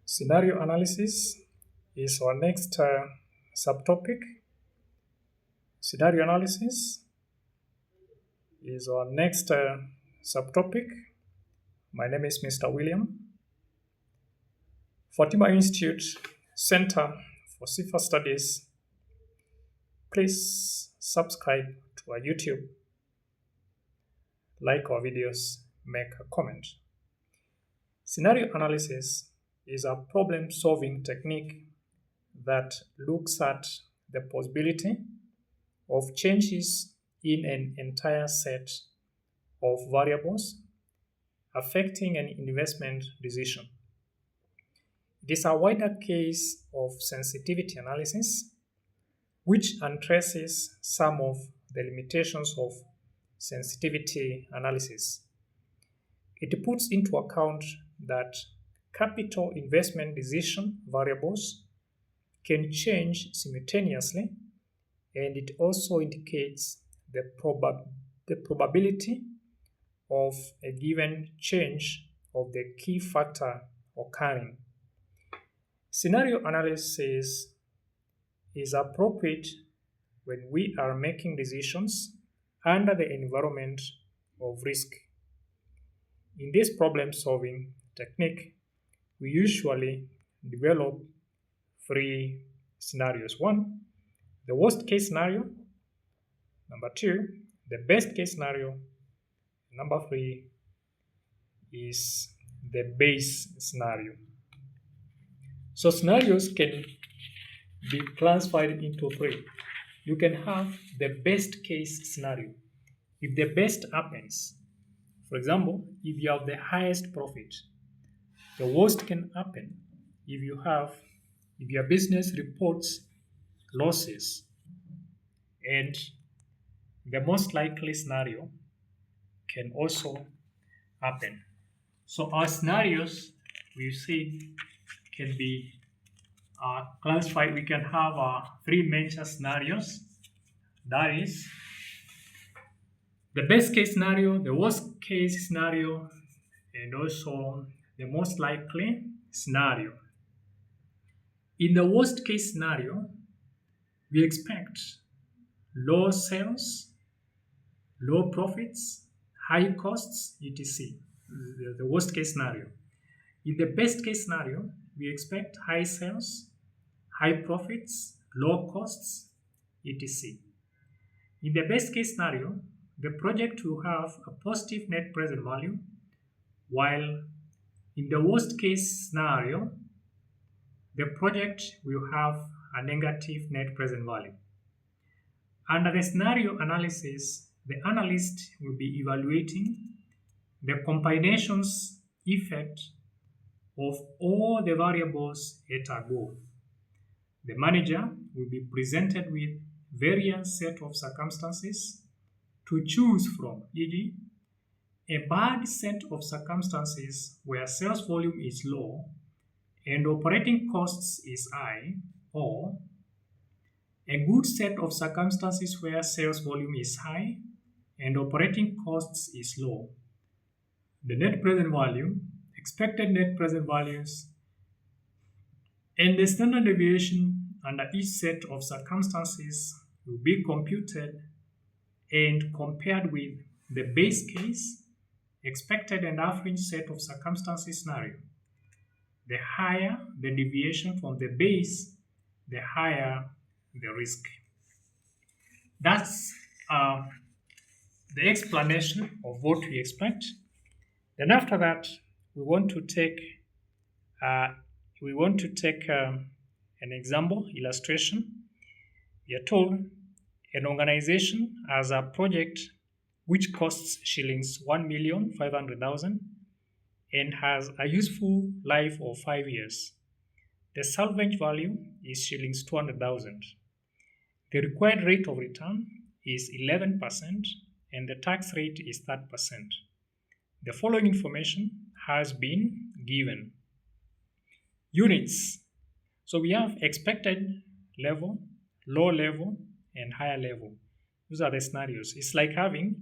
Scenario analysis is our next subtopic. Scenario analysis is our next subtopic. My name is Mr. William. Fatima Institute Center for CIFA Studies. Please subscribe to our YouTube, like our videos, make a comment. Scenario analysis is a problem-solving technique that looks at the possibility of changes in an entire set of variables affecting an investment decision. It is a wider case of sensitivity analysis, which addresses some of the limitations of sensitivity analysis. It puts into account that capital investment decision variables can change simultaneously, and it also indicates the probability of a given change of the key factor occurring. Scenario analysis is appropriate when we are making decisions under the environment of risk. In this problem-solving technique, we usually develop three scenarios. One, the worst case scenario. Number two, the best case scenario. Number three is the base scenario. So scenarios can be classified into three. You can have the best case scenario. If the best happens, for example, if you have the highest profit, the worst can happen if your business reports losses. And the most likely scenario can also happen. So our scenarios, we see, can be classified. We can have three major scenarios. That is the best case scenario, the worst case scenario, and also the most likely scenario. In the worst case scenario, we expect low sales, low profits, high costs, etc. The worst case scenario. In the best case scenario, we expect high sales, high profits, low costs, etc. In the best case scenario, the project will have a positive net present value, while in the worst case scenario, the project will have a negative net present value. Under the scenario analysis, the analyst will be evaluating the combinations effect of all the variables at a go. The manager will be presented with various set of circumstances to choose from, e.g., a bad set of circumstances where sales volume is low and operating costs is high, or a good set of circumstances where sales volume is high and operating costs is low. The net present value, expected net present values, and the standard deviation under each set of circumstances will be computed and compared with the base case, expected and average set of circumstances scenario. The higher the deviation from the base, the higher the risk. That's the explanation of what we expect. Then after that, we want to take an example illustration. We are told an organization has a project which costs shillings 1,500,000 and has a useful life of 5 years. The salvage value is shillings 200,000. The required rate of return is 11% and the tax rate is 30%. The following information has been given. Units. So we have expected level, low level, and higher level. Those are the scenarios. It's like having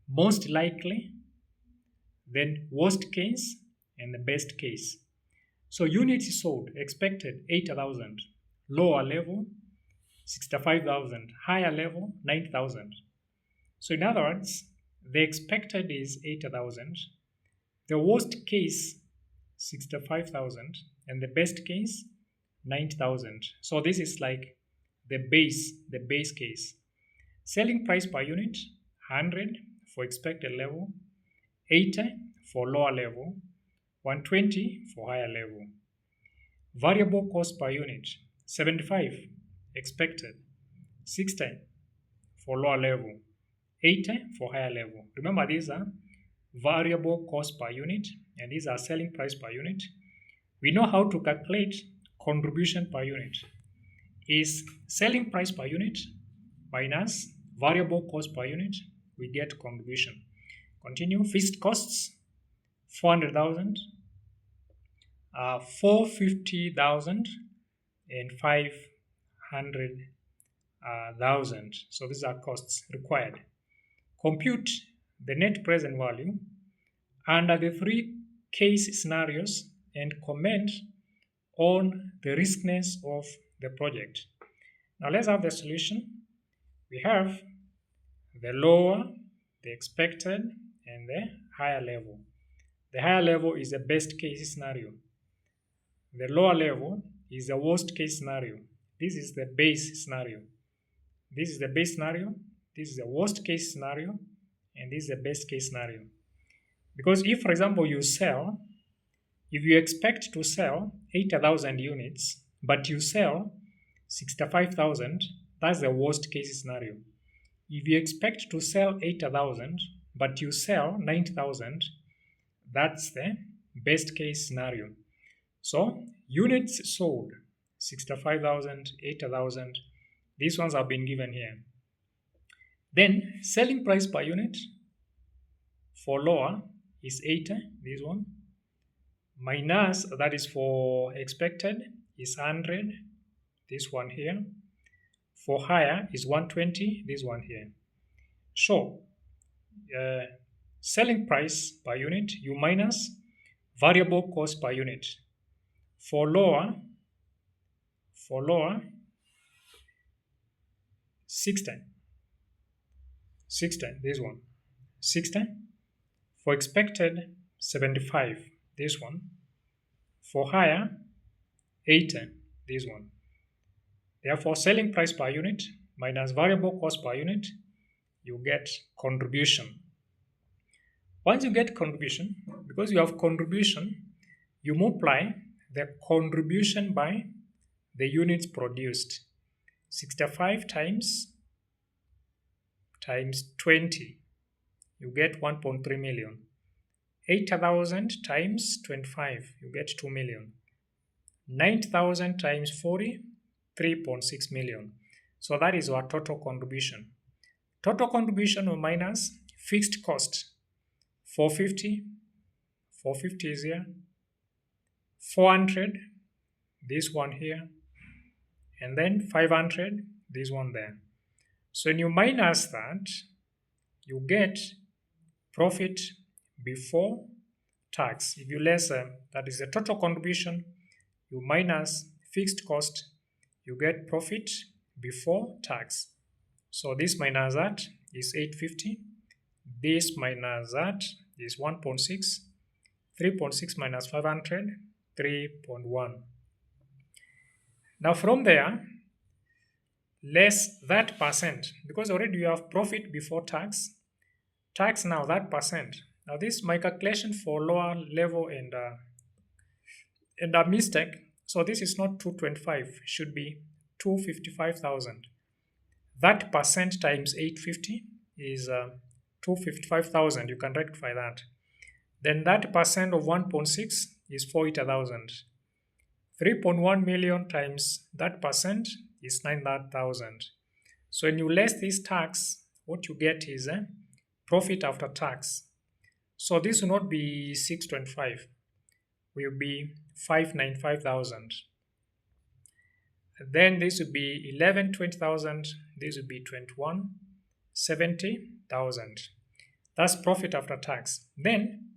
most likely, then worst case, and the best case. So units sold, expected 8,000, lower level 65,000, higher level 9,000. So in other words, the expected is 8,000, the worst case 65,000, and the best case 9,000. So this is like the base case. Selling price per unit 100 for expected level, 80 for lower level, 120 for higher level. Variable cost per unit 75 expected, 60 for lower level, 80 for higher level. Remember, these are variable cost per unit and these are selling price per unit. We know how to calculate contribution per unit. Is selling price per unit minus variable cost per unit, we get contribution. Continue. Fixed costs 400,000, 450,000 and 500,000. So these are costs required. Compute the net present value under the three case scenarios and comment on the riskiness of the project. Now let's have the solution. We have the lower, the expected, and the higher level. The higher level is the best case scenario. The lower level is the worst case scenario. This is the base scenario. This is the base scenario. This is the worst case scenario. And this is the best case scenario. Because if, for example, if you expect to sell 8,000 units, but you sell 65,000, that's the worst case scenario. If you expect to sell 8,000, but you sell 9,000, that's the best case scenario. So units sold 65,000, 8,000, these ones have been given here. Then selling price per unit for lower is 80, this one, minus, that is for expected, is 100, this one here. For higher is 120, this one here. So selling price per unit, you minus variable cost per unit. For lower 60, this one, 60. For expected 75, this one. For higher 80, this one. Therefore, selling price per unit minus variable cost per unit, you get contribution. Once you get contribution, because you have contribution, you multiply the contribution by the units produced. 65 times 20, you get 1.3 million. 8,000 times 25, you get 2 million. 9,000 times 40, 3.6 million. So that is our total contribution. Total contribution will minus fixed cost. 450 is here. 400, this one here. And then 500, this one there. So when you minus that, you get profit before tax. If you less, that is the total contribution, you minus fixed cost, you get profit before tax. So this minus that is 850. This minus that is 1.6. 3.6 minus 500, 3.1. Now from there, less that percent, because already you have profit before tax. Tax now that percent. Now this my calculation for lower level and a mistake. So this is not 225, should be 255,000. That percent times 850 is 255,000. You can rectify that. Then that percent of 1.6 is 40,000. 3.1 million times that percent is 9,000. So when you less this tax, what you get is profit after tax. So this will not be 625, will be 595,000. Then this would be 1120,000. This would be 2170,000. That's profit after tax. Then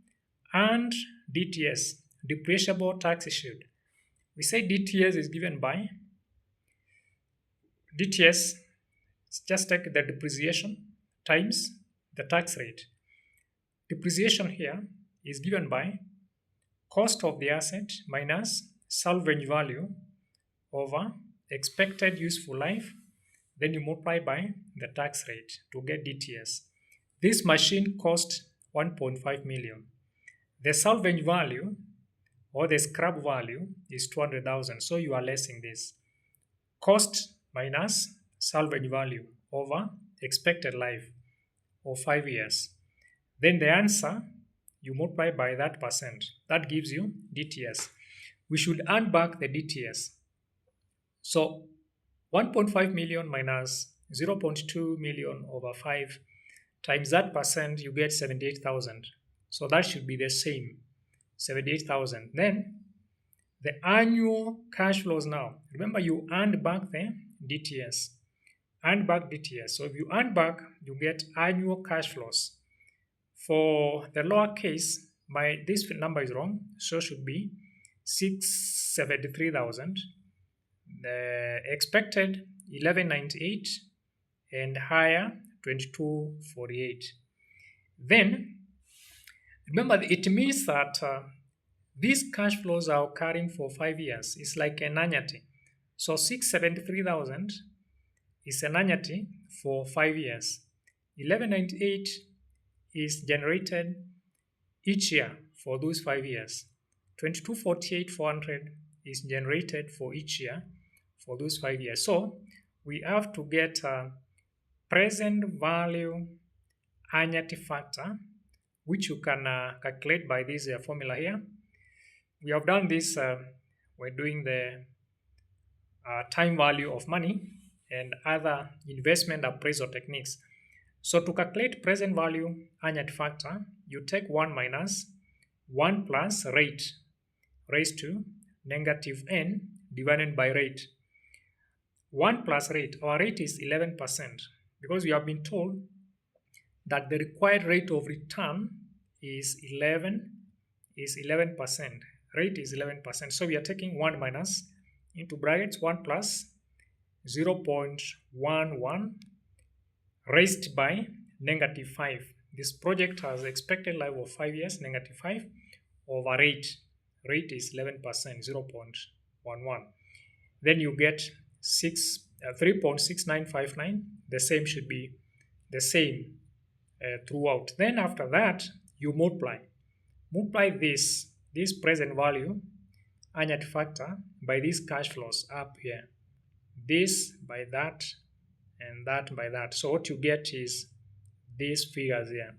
earned DTS, depreciable tax issued. We say DTS is given by DTS, just take the depreciation times the tax rate. Depreciation here is given by cost of the asset minus salvage value over expected useful life, then you multiply by the tax rate to get DTS. This machine cost 1.5 million. The salvage value or the scrap value is 200,000, so you are lessing this. Cost minus salvage value over expected life of 5 years. Then the answer, you multiply by that percent. That gives you DTS. We should add back the DTS. So 1.5 million minus 0.2 million over 5 times that percent, you get 78,000. So that should be the same, 78,000. Then the annual cash flows now. Remember, you earned back the DTS. Earned back DTS. So if you earn back, you get annual cash flows. For the lower case, this number is wrong, so should be 673,000. The expected 1198 and higher 2248. Then remember, it means that these cash flows are occurring for 5 years. It's like an annuity. So 673,000 is an annuity for 5 years. 1198 is generated each year for those 5 years. 2248,400 is generated for each year for those 5 years. So we have to get a present value annuity factor, which you can calculate by this formula here. We have done this, we're doing the time value of money and other investment appraisal techniques. So to calculate present value annuity factor, you take 1 minus 1 plus rate raised to negative n divided by rate. 1 plus rate, our rate is 11%, because we have been told that the required rate of return is 11%. Rate is 11%. So we are taking 1 minus into brackets 1 plus 0.11 raised by negative 5. This project has expected life of 5 years, negative 5 over rate. Rate is 11%, 0.11. Then you get 3.6959. The same should be the same throughout. Then after that, you multiply this present value annuity factor by these cash flows up here. This by that and that by that. So what you get is these figures here.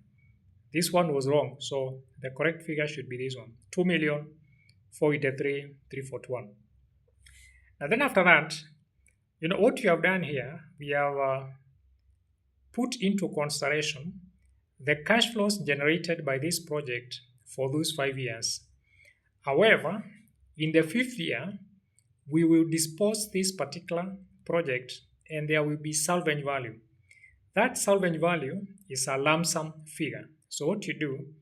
This one was wrong, so the correct figure should be this one, 2,483,341. Now then after that, what we have done here, we have put into consideration the cash flows generated by this project for those 5 years. However, in the 5th year, we will dispose this particular project and there will be salvage value. That salvage value is a lump sum figure. So what you do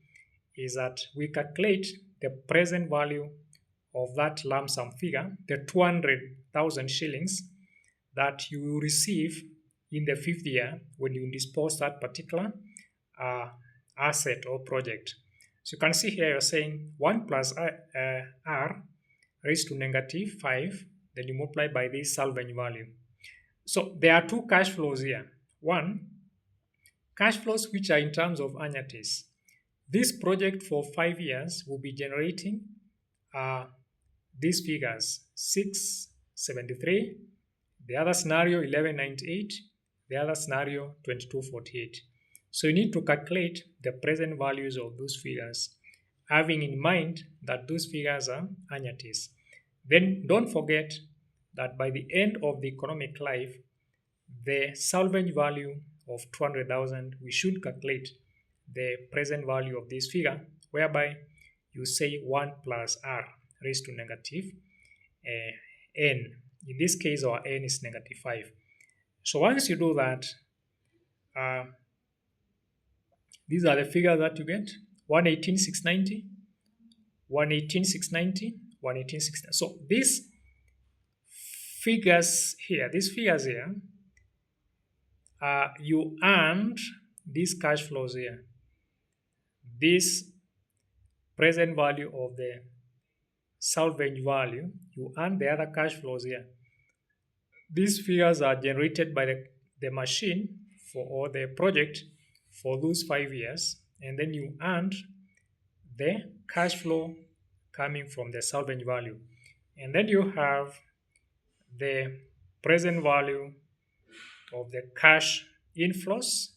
is that we calculate the present value of that lump sum figure, the 200,000 shillings that you will receive in the 5th year when you dispose that particular asset or project. So you can see here you're saying 1 plus r raised to negative 5, then you multiply by this salvage value. So there are 2 cash flows here. One, cash flows which are in terms of annuities. This project for 5 years will be generating these figures, 673, the other scenario 1198, the other scenario 2248. So you need to calculate the present values of those figures, having in mind that those figures are annuities. Then don't forget that by the end of the economic life, the salvage value of 200,000, we should calculate the present value of this figure, whereby you say 1 plus r raised to negative n. In this case, our n is negative 5. So once you do that, these are the figures that you get: 118,690, 118,690, 118,690. So these figures here, you earned these cash flows here. This present value of the salvage value, you earn the other cash flows here. These figures are generated by the machine or the project for those 5 years, and then you earned the cash flow coming from the salvage value. And then you have the present value of the cash inflows.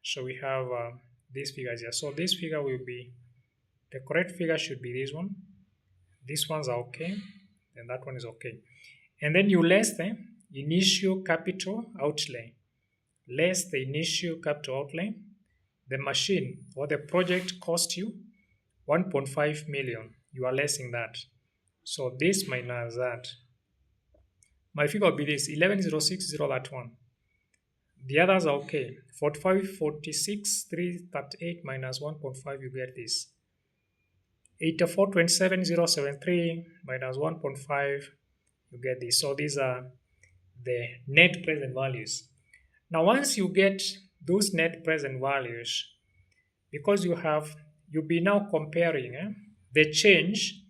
So we have these figures here. So this figure will be, the correct figure should be this one. These ones are okay, and that one is okay. And then you less the initial capital outlay. Less the initial capital outlay. The machine or the project cost you 1.5 million. You are lessing that. So this minus that. My figure will be this 11,060, that one. The others are okay. 45, 46, 338 minus 1.5, you get this. 84, 27, 073 minus 1.5, you get this. So these are the net present values. Now, once you get those net present values, because you'll be now comparing the change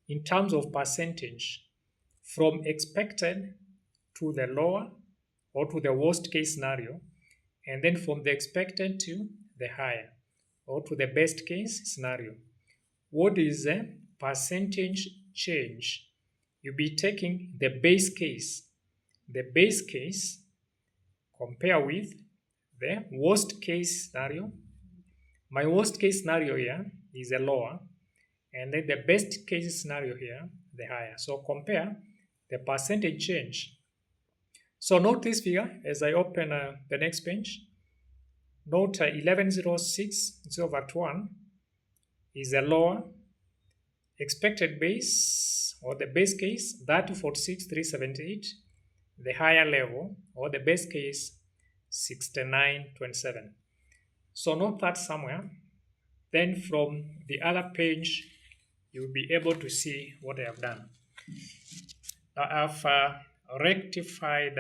in terms of percentage from expected to the lower or to the worst case scenario, and then from the expected to the higher or to the best case scenario. What is the percentage change? You'll be taking the base case. The base case compare with the worst case scenario. My worst case scenario here is the lower, and then the best case scenario here, the higher. So compare the percentage change. So note this figure as I open the next page. Note 1106 over 1 is the lower expected base or the base case, that 46,378, the higher level or the base case 6927. So note that somewhere. Then from the other page, you'll be able to see what I have done. Now I've rectified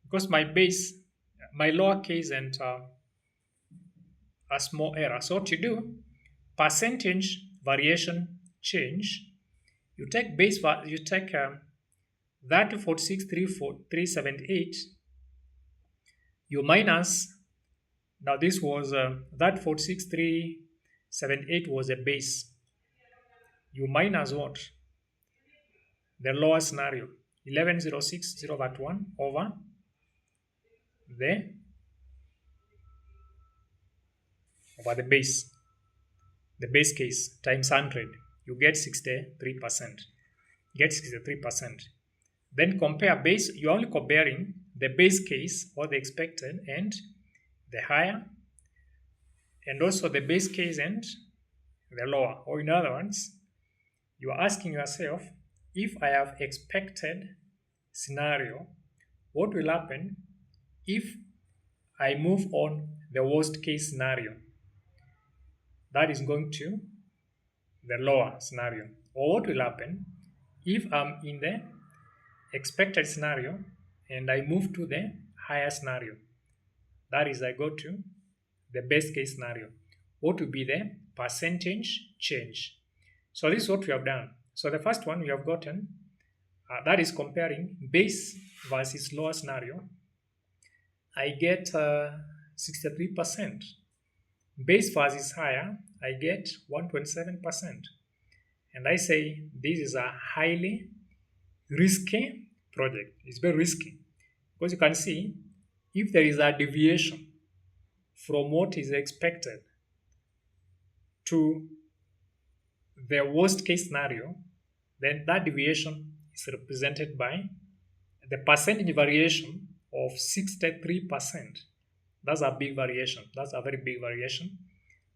because my lower case and a small error. So what you do, percentage variation change, you take that 46,378, you minus, now this was that 46,378 was a base. You minus what? The lower scenario, 11,060 that one over the base. The base case times 100, you get 63%. Get 63%. Then compare base, you're only comparing the base case or the expected and the higher, and also the base case and the lower. Or in other words, you are asking yourself, if I have expected scenario, what will happen if I move on the worst case scenario? That is going to the lower scenario. Or what will happen if I'm in the expected scenario and I move to the higher scenario? That is, I go to the best case scenario. What will be the percentage change? So this is what we have done. So the first one we have gotten, that is comparing base versus lower scenario. I get 63%. Base versus higher, I get 1.7%. And I say this is a highly risky project. It's very risky because you can see if there is a deviation from what is expected to the worst case scenario, then that deviation is represented by the percentage variation of 63%. That's a big variation. That's a very big variation.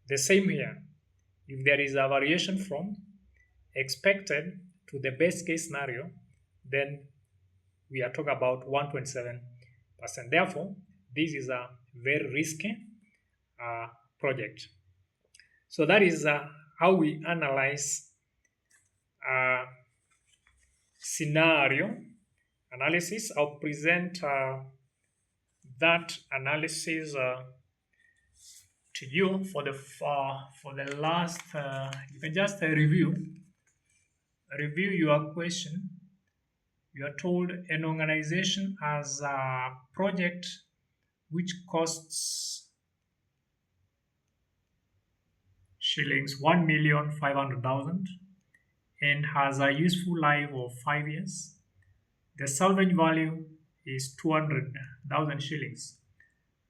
The same here. If there is a variation from expected to the best case scenario, then we are talking about 1.7%. Therefore, this is a very risky project. So that is how we analyze scenario analysis. I'll present that analysis to you for the last. You can just review your question. You are told an organization has a project which costs shillings 1,500,000 and has a useful life of 5 years. The salvage value is 200,000 shillings.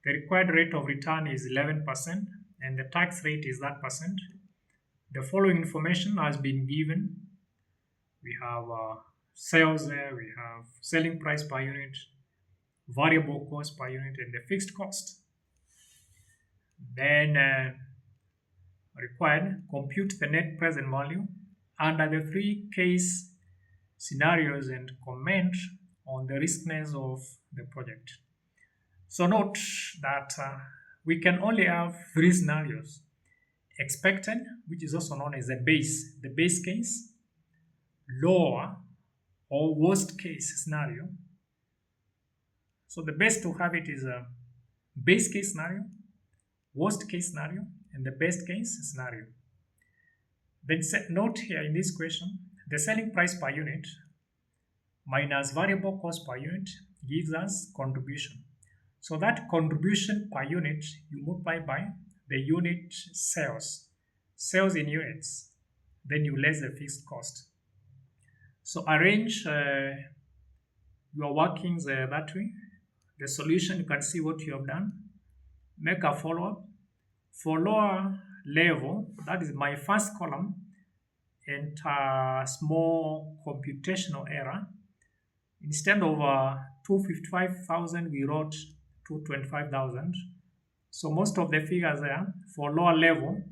The required rate of return is 11% and the tax rate is that percent. The following information has been given. We have sales there, we have selling price per unit, variable cost per unit, and the fixed cost. Then required, compute the net present value under the 3 case scenarios and comment on the riskiness of the project. So note that we can only have 3 scenarios. Expected, which is also known as the base case, lower or worst case scenario. So the best to have it is a base case scenario, worst case scenario, and the best case scenario. Then note here in this question, the selling price per unit minus variable cost per unit gives us contribution. So that contribution per unit you multiply by the unit sales in units, then you less the fixed cost. So arrange your workings that way. The solution, you can see what you have done. Make a follow-up. For lower level, that is my first column, and small computational error. Instead of 255,000, we wrote 225,000. So most of the figures there for lower level,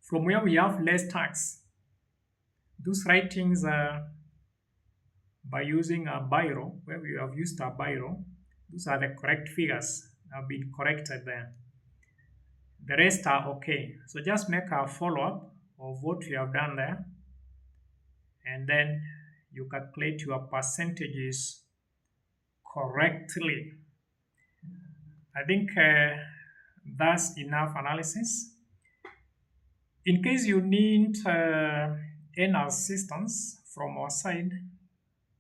from where we have less tax, those writings by using a biro, where we have used a biro, those are the correct figures, have been corrected there. The rest are okay. So just make a follow-up of what you have done there, and then you calculate your percentages correctly. I think that's enough analysis. In case you need any assistance from our side,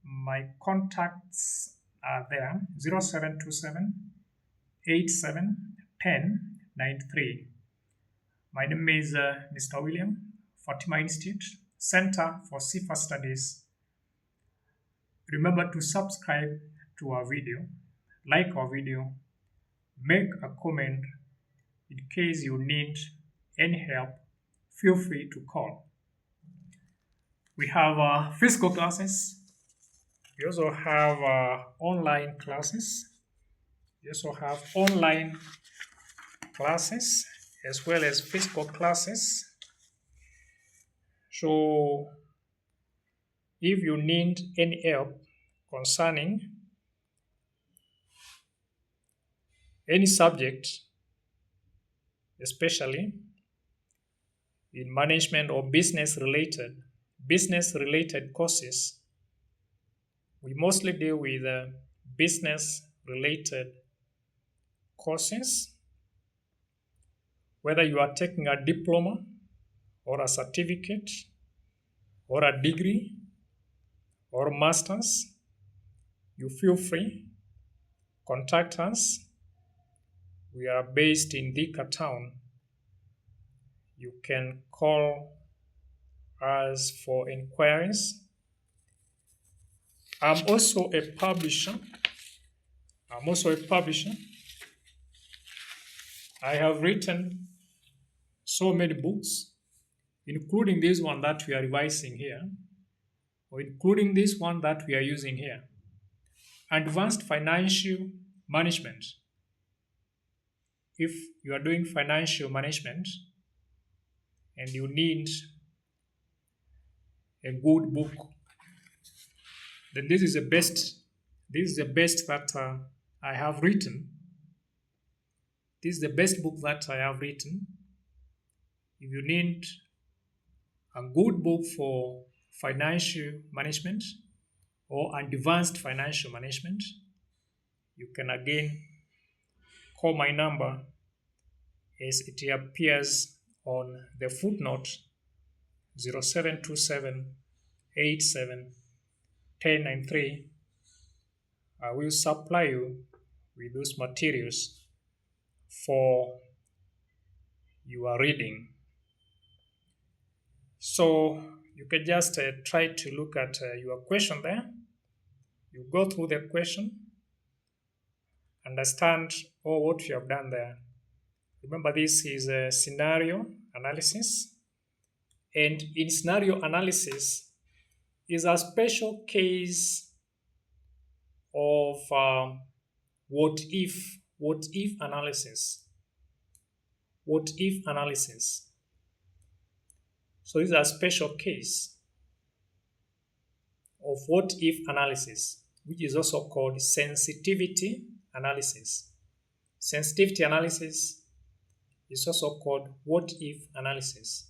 my contacts are there: 0727 87 10 93. My name is Mr. William, Fatima Institute, Center for CIFA Studies. Remember to subscribe to our video, like our video, make a comment. In case you need any help, feel free to call. We have physical classes. We also have online classes. We also have online classes as well as physical classes. So if you need any help concerning any subject, especially in management or business related courses, we mostly deal with business related courses. Whether you are taking a diploma or a certificate or a degree or a master's, you feel free, contact us. We are based in Thika town. You can call us for inquiries. I'm also a publisher. I have written so many books, including this one that we are revising here, or including this one that we are using here. Advanced Financial Management. If you are doing financial management and you need a good book, then this is the best. This is the best that I have written. This is the best book that I have written. If you need a good book for financial management or advanced financial management, you can again call my number as it appears on the footnote 0727 87 1093. I will supply you with those materials for your reading. So you can just try to look at your question there. You go through the question, understand all what you have done there. Remember, this is a scenario analysis, and in scenario analysis is a special case of what if analysis. What if analysis. So this is a special case of what if analysis, which is also called sensitivity analysis. Sensitivity analysis is also called what if analysis.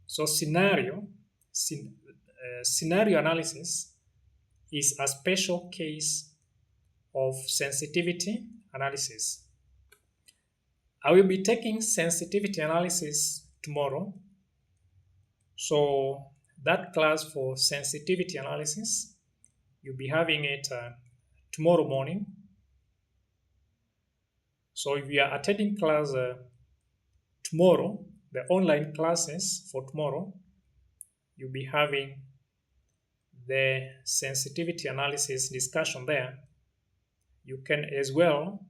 So scenario analysis is a special case of sensitivity analysis. I will be taking sensitivity analysis tomorrow. So that class for sensitivity analysis, you'll be having it tomorrow morning. So if you are attending class tomorrow, the online classes for tomorrow, you'll be having the sensitivity analysis discussion there. You can as well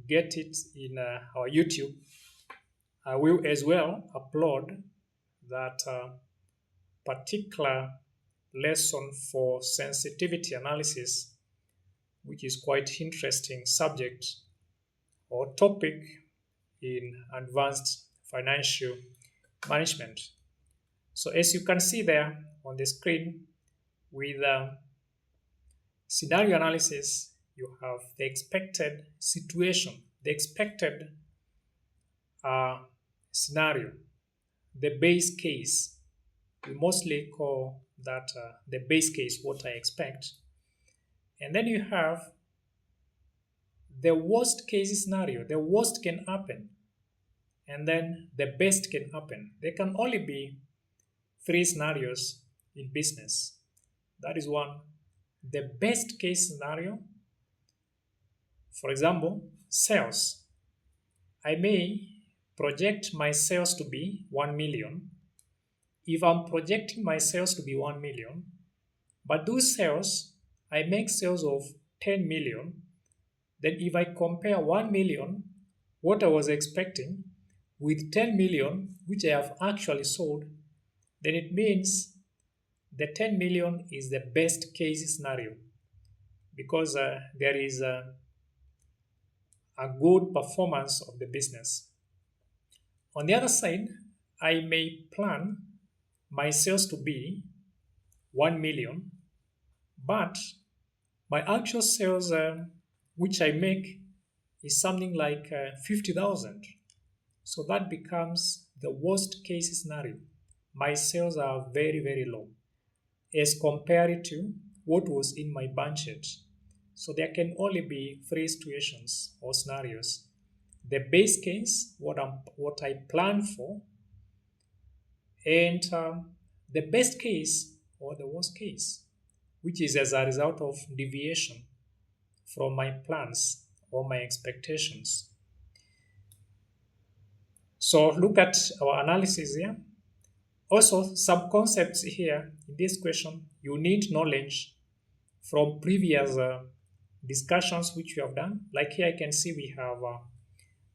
get it in our YouTube. I will as well upload that particular lesson for sensitivity analysis, which is quite interesting subject or topic in advanced financial management. So as you can see there on the screen, with scenario analysis, you have the expected situation, the expected scenario, the base case. We mostly call that the base case, what I expect. And then you have the worst case scenario. The worst can happen. And then the best can happen. There can only be 3 scenarios in business. That is one. The best case scenario, for example, sales. I may project my sales to be 1 million. If I'm projecting my sales to be 1 million, but those sales, I make sales of 10 million, then if I compare 1 million, what I was expecting, with 10 million, which I have actually sold, then it means the 10 million is the best case scenario because there is a good performance of the business. On the other side, I may plan my sales to be 1 million, but my actual sales which I make is something like 50,000. So that becomes the worst case scenario. My sales are very, very low as compared to what was in my budget. So there can only be 3 situations or scenarios. The base case, what I plan for, and the best case or the worst case, which is as a result of deviation from my plans or my expectations. So look at our analysis here. Also, some concepts here in this question, you need knowledge from previous discussions which we have done. Like here I can see we have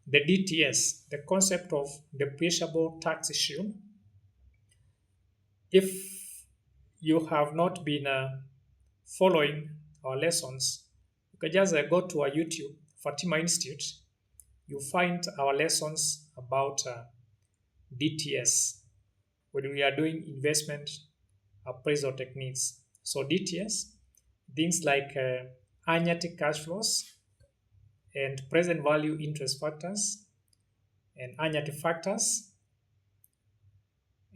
the DTS, the concept of depreciable tax shield. If you have not been following our lessons, you can just go to our YouTube, Fatima Institute. You find our lessons about DTS when we are doing investment appraisal techniques. So DTS, things like annuity cash flows and present value interest factors and annuity factors.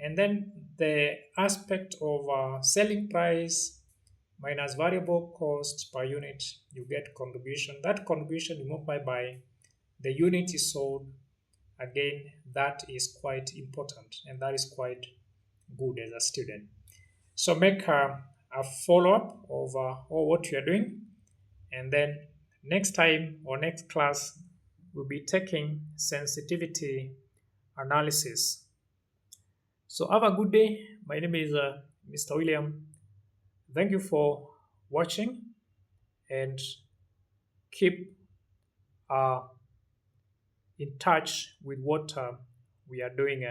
And then the aspect of selling price minus variable cost per unit, you get contribution. That contribution you multiply by the unit is sold. Again, that is quite important and that is quite good as a student. So make a follow-up of all what you are doing, and then next time or next class we'll be taking sensitivity analysis. So have a good day. My name is Mr. William. Thank you for watching and keep uh, in touch with what we are doing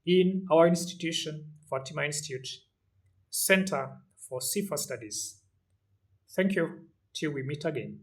in our institution, Fatima Institute Center for CIFA Studies. Thank you. Till we meet again.